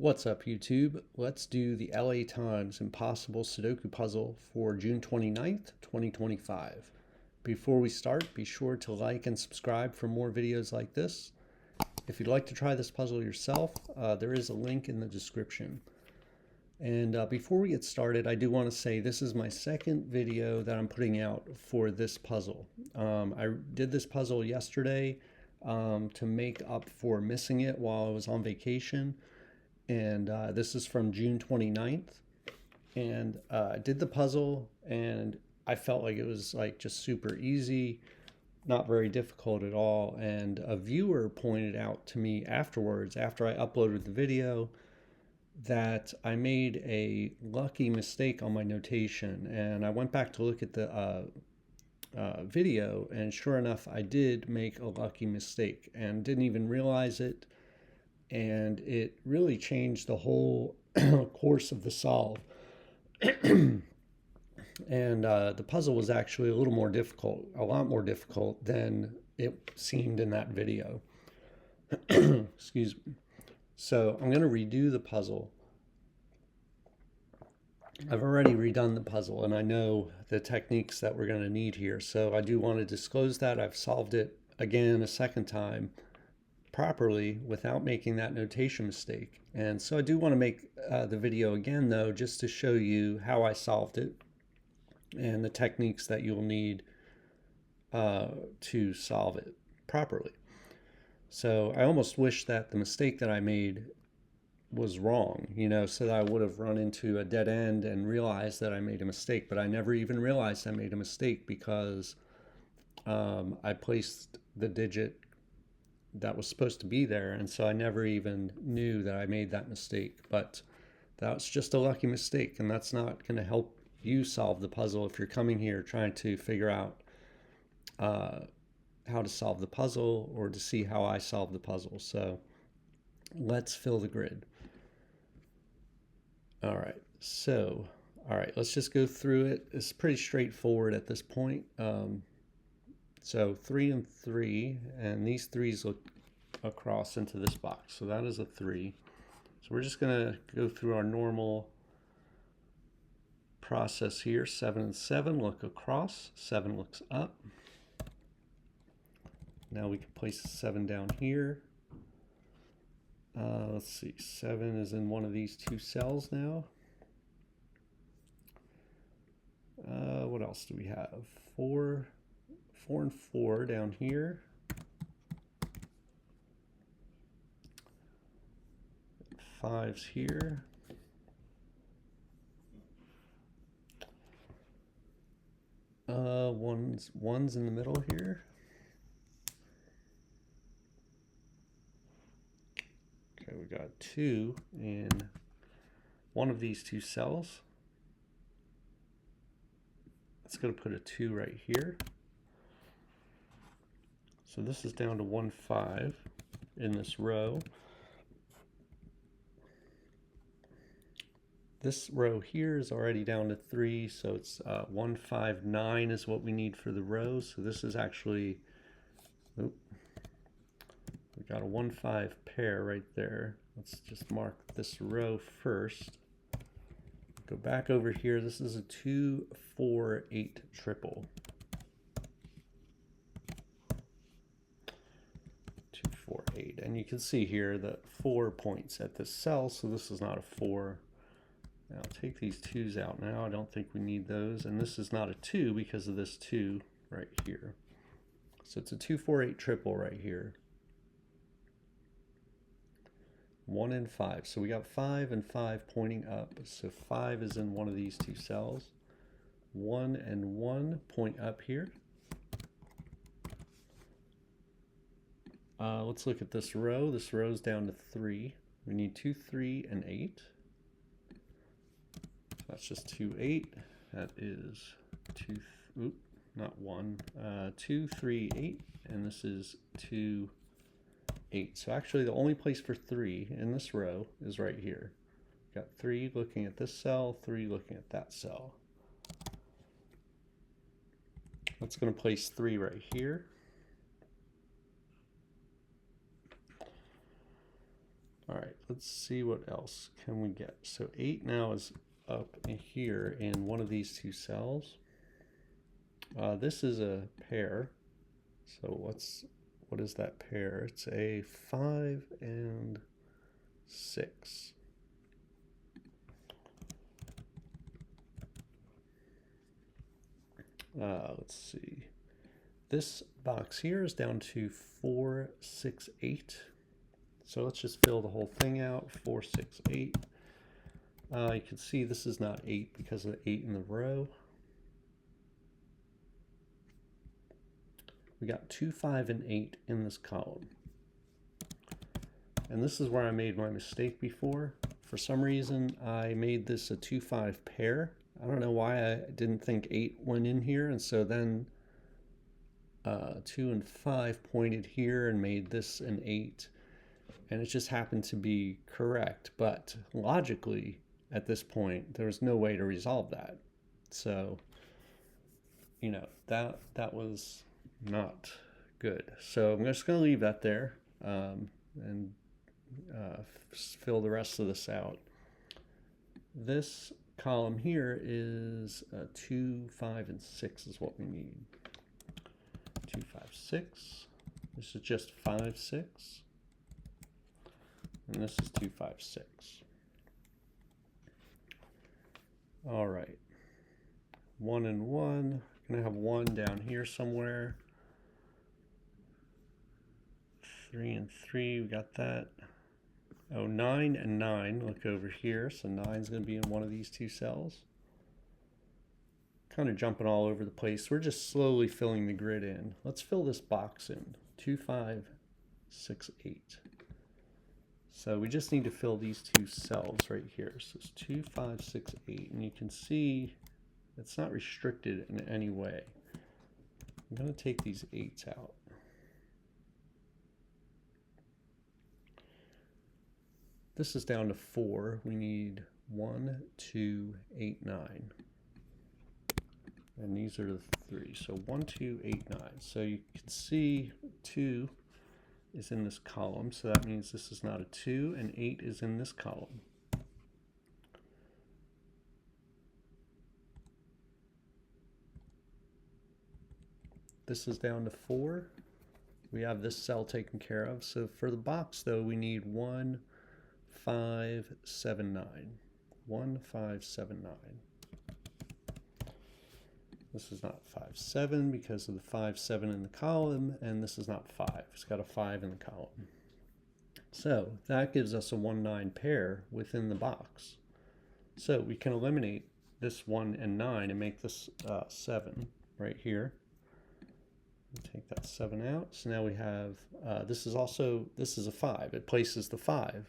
What's up, YouTube? Let's do the LA Times Impossible Sudoku puzzle for June 29th, 2025. Before we start, be sure to like and subscribe for more videos like this. If you'd like to try this puzzle yourself, there is a link in the description. And before we get started, I do want to say this is my second video that I'm putting out for this puzzle. I did this puzzle yesterday to make up for missing it while I was on vacation. And this is from June 29th. And I did the puzzle and I felt like it was like just super easy, not very difficult at all. And a viewer pointed out to me afterwards, after I uploaded the video, that I made a lucky mistake on my notation. And I went back to look at the video, and sure enough, I did make a lucky mistake and didn't even realize it. And it really changed the whole course of the solve. And the puzzle was actually a little more difficult, a lot more difficult than it seemed in that video. Excuse me. So I'm going to redo the puzzle. I've already redone the puzzle and I know the techniques that we're going to need here. So I do want to disclose that I've solved it again a second time properly without making that notation mistake. And so I do want to make the video again though, just to show you how I solved it and the techniques that you'll need to solve it properly. So I almost wish that the mistake that I made was wrong, you know, so that I would have run into a dead end and realized that I made a mistake, but I never even realized I made a mistake because I placed the digit that was supposed to be there, and so I never even knew that I made that mistake. But that's just a lucky mistake, and that's not going to help you solve the puzzle if you're coming here trying to figure out how to solve the puzzle or to see how I solve the puzzle. So let's fill the grid. All right, let's just go through it. It's pretty straightforward at this point. So 3 and 3, and these 3s look across into this box. So that is a 3. So we're just going to go through our normal process here. 7 and 7 look across, 7 looks up. Now we can place 7 down here. Let's see, 7 is in one of these two cells now. What else do we have? 4 and 4 down here. 5's here. One's in the middle here. Okay, we got 2 in one of these two cells. Let's go put a 2 right here. So this is down to 1, 5 in this row. This row here is already down to 3, so it's 1, 5, 9 is what we need for the row. So this is actually, we got a 1, 5 pair right there. Let's just mark this row first. Go back over here. This is a 2, 4, 8 triple. 2, 4, 8. And you can see here that 4 points at this cell, so this is not a 4. Now take these 2's out now. I don't think we need those. And this is not a 2 because of this 2 right here. So it's a 2, 4, 8 triple right here. 1 and 5. So we got 5 and 5 pointing up. So 5 is in one of these two cells. 1 and 1 point up here. Let's look at this row. This row's down to 3. We need 2, 3, and 8. That's just 2, 8. That is 2, not 1. 2, 3, 8. And this is 2, 8. So actually the only place for 3 in this row is right here. Got 3 looking at this cell, 3 looking at that cell. That's going to place 3 right here. All right, let's see what else can we get. So 8 now is up in here in one of these two cells. This is a pair. So what is that pair? It's a 5 and 6. Let's see. This box here is down to 4, 6, 8. So let's just fill the whole thing out. 4, 6, 8. You can see this is not 8 because of the 8 in the row. We got 2, 5, and 8 in this column. And this is where I made my mistake before. For some reason, I made this a 2, 5 pair. I don't know why I didn't think 8 went in here. And so then 2 and 5 pointed here and made this an 8. And it just happened to be correct. But logically, at this point, there was no way to resolve that. So, you know, that was not good. So I'm just going to leave that there and fill the rest of this out. This column here is 2, 5, and 6 is what we need. 2, 5, 6. This is just 5, 6. And this is 2, 5, 6. All right. 1 and 1. Gonna have 1 down here somewhere. 3 and 3. We got that. Oh, 9 and 9. Look over here. So 9 is going to be in one of these two cells. Kind of jumping all over the place. We're just slowly filling the grid in. Let's fill this box in. 2, 5, 6, 8. So we just need to fill these two cells right here. So it's 2, 5, 6, 8. And you can see it's not restricted in any way. I'm going to take these 8s out. This is down to 4. We need 1, 2, 8, 9. And these are the 3. So 1, 2, 8, 9. So you can see 2 is in this column. So that means this is not a 2, and 8 is in this column. This is down to 4. We have this cell taken care of. So for the box, though, we need 1, 5, 7, 9. 1, 5, 7, 9. This is not 5, 7 because of the 5, 7 in the column, and this is not 5. It's got a 5 in the column. So that gives us a 1, 9 pair within the box. So we can eliminate this 1 and 9 and make this 7 right here. Take that 7 out. So now we have, this is a 5. It places the 5.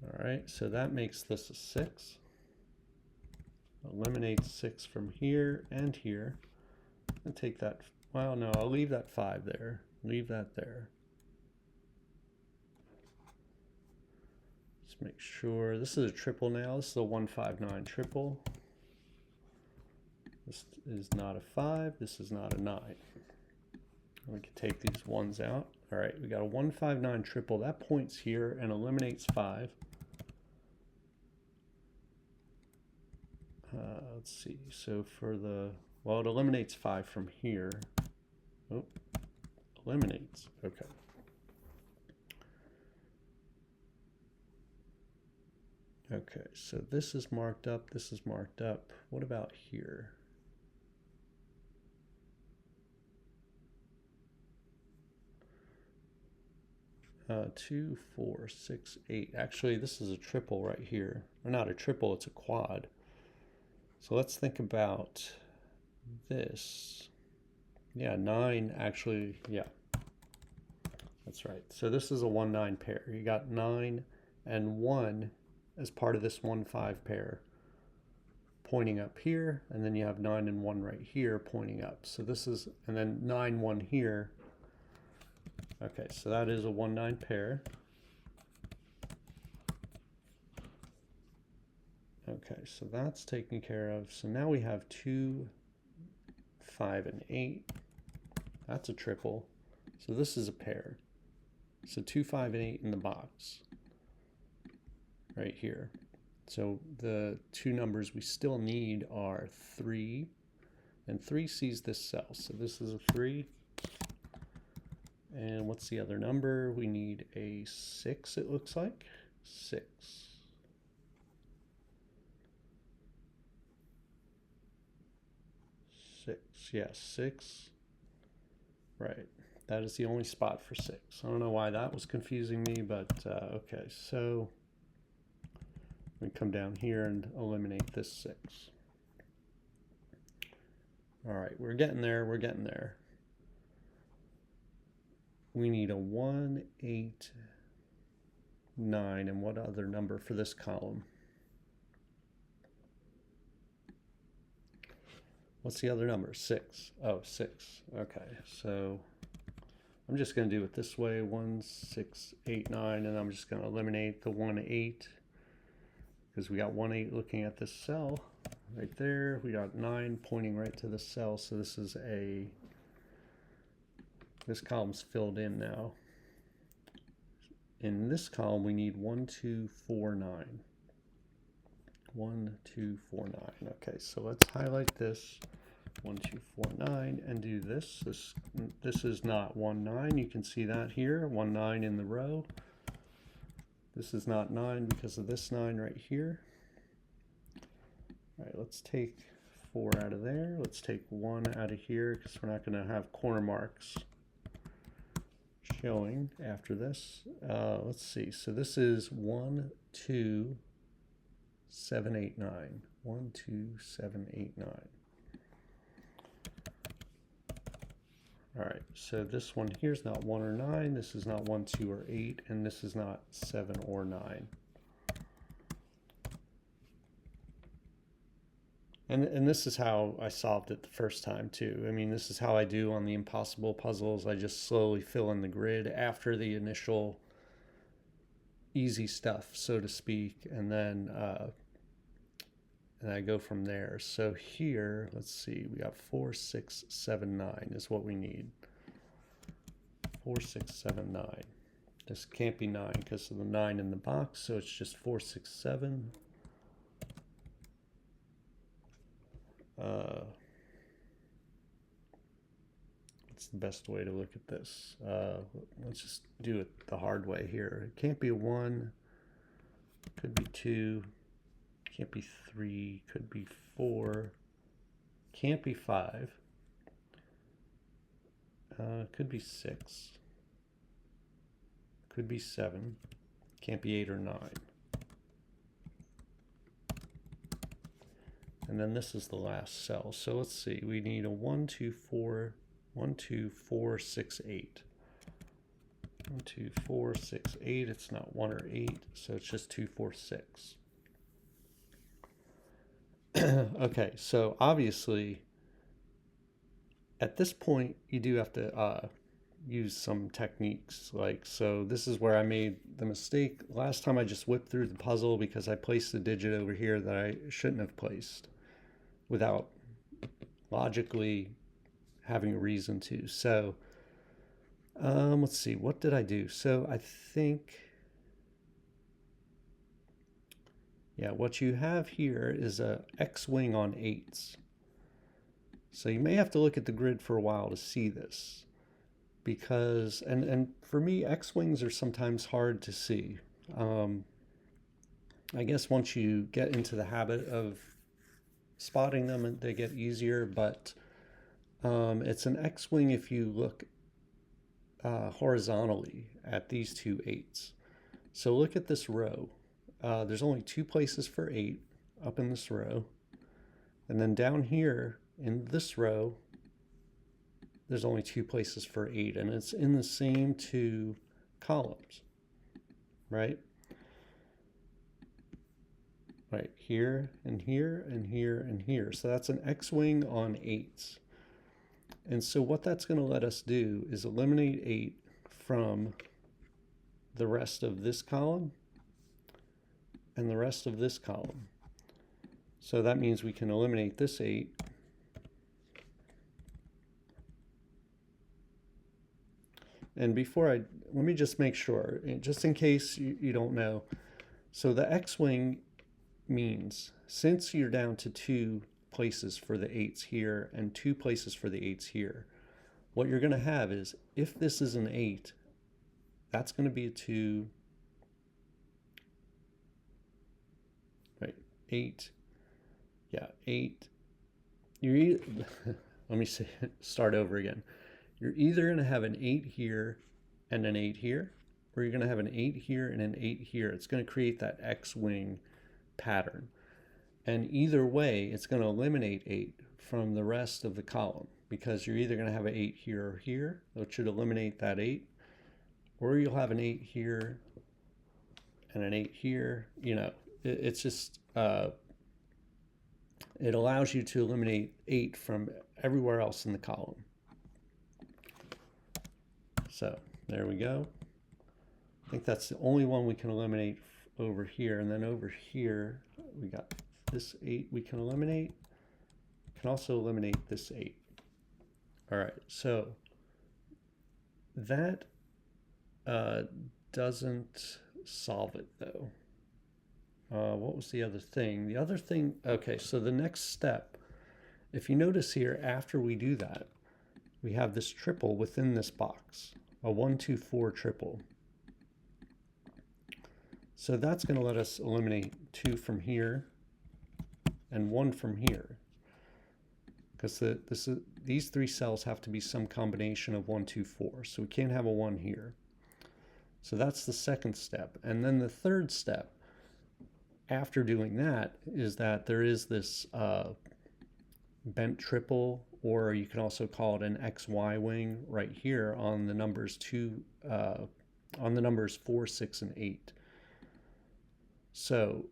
All right, so that makes this a 6. Eliminate 6 from here and here. And take that, well, no, I'll leave that 5 there. Leave that there. Let's make sure, this is a triple now. This is a 1, 5, 9 triple. This is not a 5. This is not a 9. We can take these 1s out. All right, we got a 1, 5, 9 triple. That points here and eliminates 5. Let's see. So for the, well, it eliminates 5 from here. Oh, eliminates. Okay. Okay, so this is marked up. This is marked up. What about here? Uh, 2, 4, 6, 8. Actually, this is a triple right here. Or not a triple, it's a quad. So let's think about this. Yeah, 9 actually, yeah. That's right. So this is a 1, 9 pair. You got 9 and 1 as part of this 1, 5 pair pointing up here, and then you have 9 and 1 right here pointing up. So this is, and then 9, 1 here. Okay, so that is a 1, 9 pair. Okay, so that's taken care of. So now we have 2, 5, and 8. That's a triple. So this is a pair. So 2, 5, and 8 in the box right here. So the two numbers we still need are 3, and 3 sees this cell. So this is a 3. And what's the other number? We need a 6, it looks like. 6. 6, yes, 6. Right, that is the only spot for 6. I don't know why that was confusing me, but okay, so we come down here and eliminate this 6. All right, we're getting there, we're getting there. We need a 1, 8, 9, and what other number for this column? What's the other number? 6. Oh, 6. Okay, so I'm just going to do it this way. 1, 6, 8, 9, and I'm just going to eliminate the 1, 8 because we got 1, 8 looking at this cell right there. We got 9 pointing right to the cell, so this is this column's filled in now. In this column, we need 1, 2, 4, 9. 1, 2, 4, 9. Okay, so let's highlight this 1, 2, 4, 9 and do this. This is not 1, 9. You can see that here, 1, 9 in the row. This is not 9 because of this 9 right here. All right, let's take 4 out of there. Let's take 1 out of here because we're not going to have corner marks showing after this. Let's see. So this is 1, 2, 7, 8, 9. 1, 2, 7, 8, 9. All right, so this one here is not 1 or 9. This is not 1, 2, or 8, and this is not 7 or 9. And this is how I solved it the first time too. I mean, this is how I do on the impossible puzzles. I just slowly fill in the grid after the initial easy stuff, so to speak, and then and I go from there. So here, let's see, we got 4, 6, 7, 9 is what we need. 4, 6, 7, 9. This can't be 9 because of the 9 in the box, so it's just 4, 6, 7. What's the best way to look at this? Let's just do it the hard way here. It can't be 1, could be 2, can't be 3, could be 4, can't be 5, could be 6, could be 7, can't be 8 or 9. And then this is the last cell. So let's see, we need a 1, 2, 4, 1, 2, 4, 6, 8. 1, 2, 4, 6, 8. It's not 1 or 8, so it's just 2, 4, 6. Okay, so obviously at this point you do have to use some techniques. So this is where I made the mistake. Last time I just whipped through the puzzle because I placed a digit over here that I shouldn't have placed without logically having a reason to. So let's see, what did I do? So I think, yeah, what you have here is a X-wing on 8s. So you may have to look at the grid for a while to see this, because, and for me, X-wings are sometimes hard to see. I guess once you get into the habit of spotting them, they get easier, but it's an X-wing if you look horizontally at these two 8s. So look at this row. There's only 2 places for 8 up in this row. And then down here in this row, there's only 2 places for 8, and it's in the same 2 columns, right? Right, here and here and here and here. So that's an X-wing on 8s. And so what that's going to let us do is eliminate 8 from the rest of this column and the rest of this column. So that means we can eliminate this 8. And let me just make sure, just in case you don't know. So the X-wing means, since you're down to 2 places for the 8s here and 2 places for the 8s here, what you're going to have is, if this is an 8, that's going to be a 2, right? 8, yeah, 8. Let me start over again. You're either going to have an 8 here and an 8 here, or you're going to have an 8 here and an 8 here. It's going to create that X-wing pattern. And either way, it's going to eliminate 8 from the rest of the column, because you're either going to have an 8 here or here, which should eliminate that 8, or you'll have an 8 here and an 8 here. It's just, it allows you to eliminate 8 from everywhere else in the column. So there we go. I think that's the only one we can eliminate over here. And then over here, we got this 8 we can eliminate. We can also eliminate this 8. All right, so that doesn't solve it though. What was the other thing? The other thing, okay, so the next step, if you notice here, after we do that, we have this triple within this box, a 1, 2, 4 triple. So that's going to let us eliminate 2 from here and 1 from here, because these 3 cells have to be some combination of 1, 2, 4. So we can't have a 1 here. So that's the second step. And then the third step, after doing that, is that there is this bent triple, or you can also call it an XY wing right here on the numbers 4, 6, and 8. So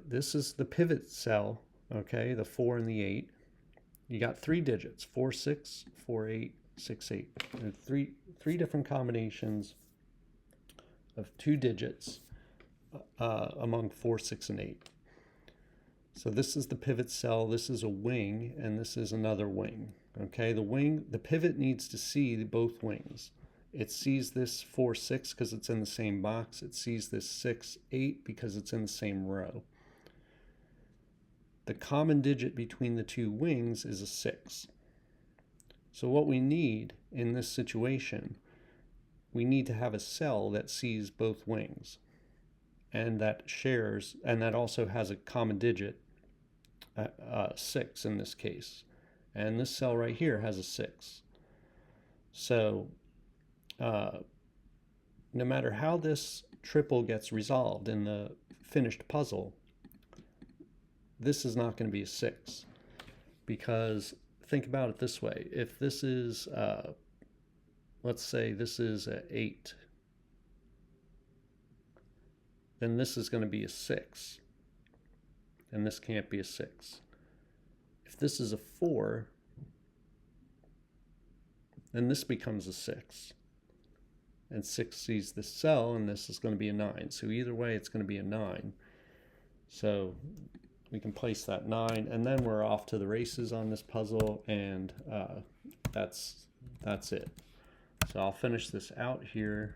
this is the pivot cell, okay, the 4 and the 8. You got 3 digits, 4, 6, 4, 8, 6, 8. And three different combinations of 2 digits among 4, 6, and 8. So this is the pivot cell, this is a wing, and this is another wing. Okay, the pivot needs to see both wings. It sees this 4, 6 because it's in the same box. It sees this 6, 8 because it's in the same row. The common digit between the 2 wings is a 6. So what we need in this situation, we need to have a cell that sees both wings, and that also has a common digit, 6 in this case. And this cell right here has a 6. So no matter how this triple gets resolved in the finished puzzle, this is not going to be a 6. Because think about it this way. If this is, let's say this is an 8, then this is going to be a 6. And this can't be a 6. If this is a 4, then this becomes a 6. And 6 sees this cell, and this is going to be a 9. So either way, it's going to be a 9. So we can place that 9, and then we're off to the races on this puzzle, and that's it. So I'll finish this out here.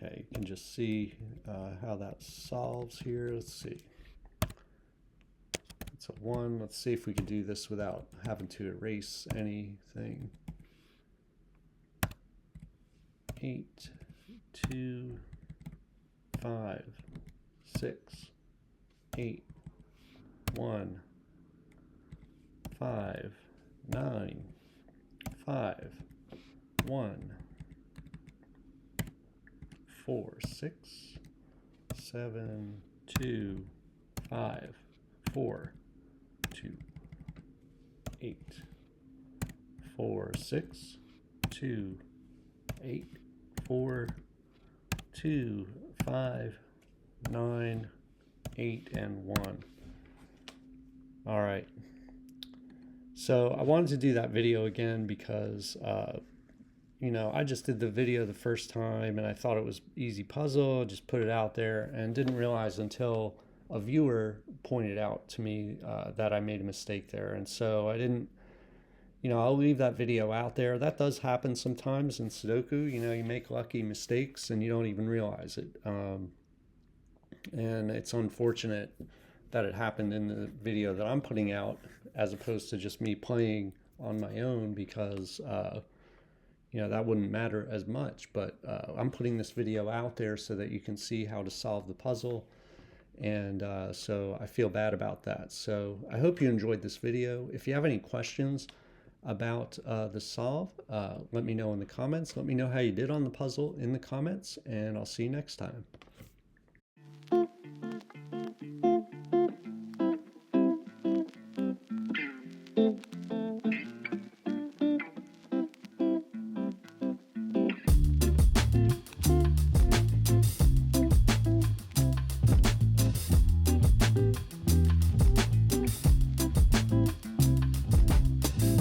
Okay, you can just see how that solves here. Let's see. It's a 1. Let's see if we can do this without having to erase anything. 8, 2, 5, 6, 8, 1, 5, 9, 5, 1, 4, 6, 7, 2, 5, 4, 2, 8, 4, 6, 2, 8, 4, 2, 5, 9, 8, and 1. All right. So I wanted to do that video again because, I just did the video the first time and I thought it was easy puzzle, just put it out there and didn't realize until a viewer pointed out to me that I made a mistake there. And so I didn't, I'll leave that video out there. That does happen sometimes in Sudoku. You make lucky mistakes and you don't even realize it. And it's unfortunate that it happened in the video that I'm putting out as opposed to just me playing on my own, because that wouldn't matter as much. But I'm putting this video out there so that you can see how to solve the puzzle. And so I feel bad about that. So I hope you enjoyed this video. If you have any questions about the solve, let me know in the comments. Let me know how you did on the puzzle in the comments, and I'll see you next time.